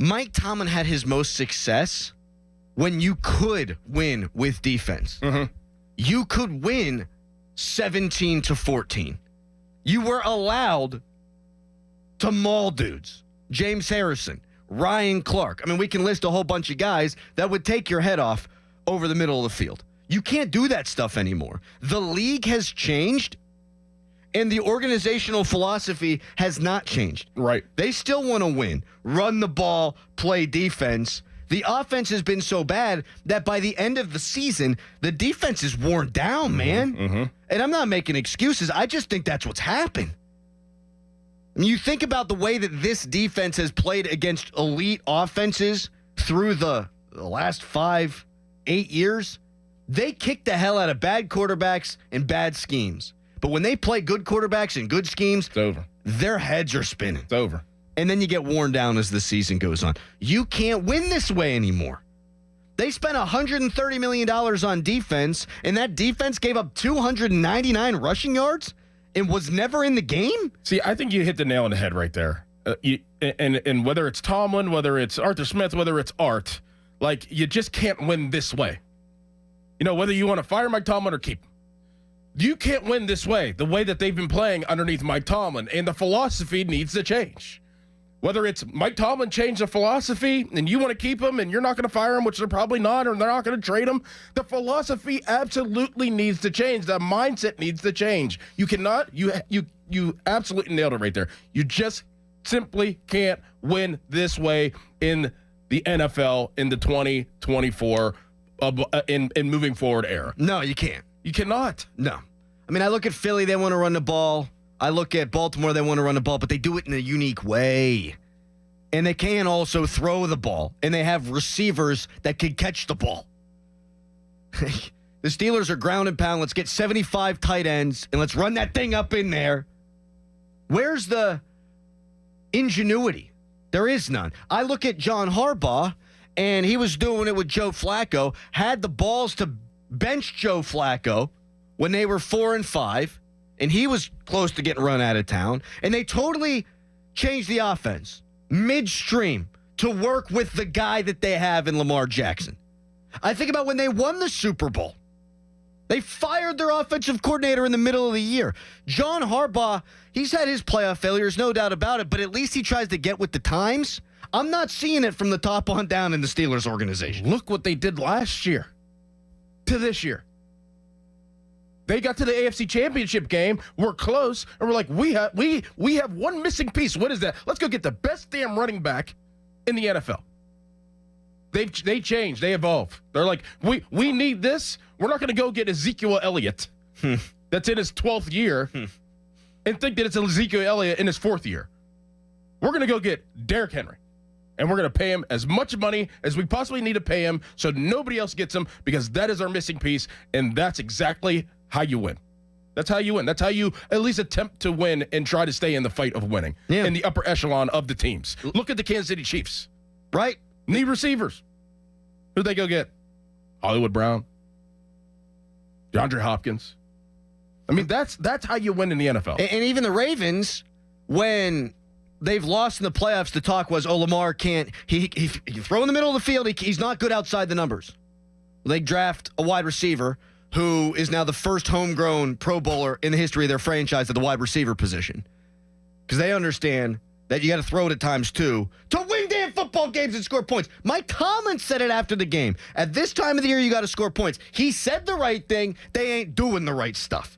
Mike Tomlin had his most success when you could win with defense. Mm-hmm. You could win 17-14. You were allowed to maul dudes. James Harrison, Ryan Clark. I mean, we can list a whole bunch of guys that would take your head off over the middle of the field. You can't do that stuff anymore. The league has changed, and the organizational philosophy has not changed. Right. They still want to win, run the ball, play defense. The offense has been so bad that by the end of the season, the defense is worn down, man. Mm-hmm. And I'm not making excuses. I just think that's what's happened. And you think about the way that this defense has played against elite offenses through the last 5-8 years. They kick the hell out of bad quarterbacks and bad schemes. But when they play good quarterbacks and good schemes, It's over. their heads are spinning. It's over. And then you get worn down as the season goes on. You can't win this way anymore. They spent $130 million on defense, and that defense gave up 299 rushing yards and was never in the game? See, I think you hit the nail on the head right there. And whether it's Tomlin, whether it's Arthur Smith, whether it's Art, like, you just can't win this way. You know, whether you want to fire Mike Tomlin or keep him. You can't win this way, the way that they've been playing underneath Mike Tomlin, and the philosophy needs to change. Whether it's Mike Tomlin changed the philosophy and you want to keep him and you're not going to fire him, which they're probably not, or they're not going to trade him, the philosophy absolutely needs to change. The mindset needs to change. You cannot, you absolutely nailed it right there. You just simply can't win this way in the NFL in the 2024 in moving forward era. No, you can't. You cannot. No. I mean, I look at Philly, they want to run the ball. I look at Baltimore, they want to run the ball, but they do it in a unique way. And they can also throw the ball, and they have receivers that can catch the ball. The Steelers are ground and pound. Let's get 75 tight ends, and let's run that thing up in there. Where's the ingenuity? There is none. I look at John Harbaugh, and he was doing it with Joe Flacco, had the balls to bench Joe Flacco when they were 4-5, and he was close to getting run out of town, and they totally changed the offense midstream to work with the guy that they have in Lamar Jackson. I think about when they won the Super Bowl. They fired their offensive coordinator in the middle of the year. John Harbaugh, he's had his playoff failures, no doubt about it, but at least he tries to get with the times. I'm not seeing it from the top on down in the Steelers organization. Look what they did last year to this year. They got to the AFC Championship game. We're close, and we're like, we have one missing piece. What is that? Let's go get the best damn running back in the NFL. They changed. They evolve. They're like, we need this. We're not going to go get Ezekiel Elliott that's in his 12th year and think that it's Ezekiel Elliott in his 4th year. We're going to go get Derrick Henry, and we're going to pay him as much money as we possibly need to pay him so nobody else gets him, because that is our missing piece, and that's exactly how you win. That's how you win. That's how you at least attempt to win and try to stay in the fight of winning in the upper echelon of the teams. Look at the Kansas City Chiefs. Right? Need receivers. Who'd they go get? Hollywood Brown. DeAndre Hopkins. I mean, that's how you win in the NFL. And even the Ravens, when they've lost in the playoffs, the talk was, Lamar can't. He throw in the middle of the field. He's not good outside the numbers. They draft a wide receiver who is now the first homegrown Pro Bowler in the history of their franchise at the wide receiver position. Because they understand that you got to throw it at times, too, to win damn football games and score points. Mike Tomlin said it after the game. At this time of the year, you got to score points. He said the right thing. They ain't doing the right stuff.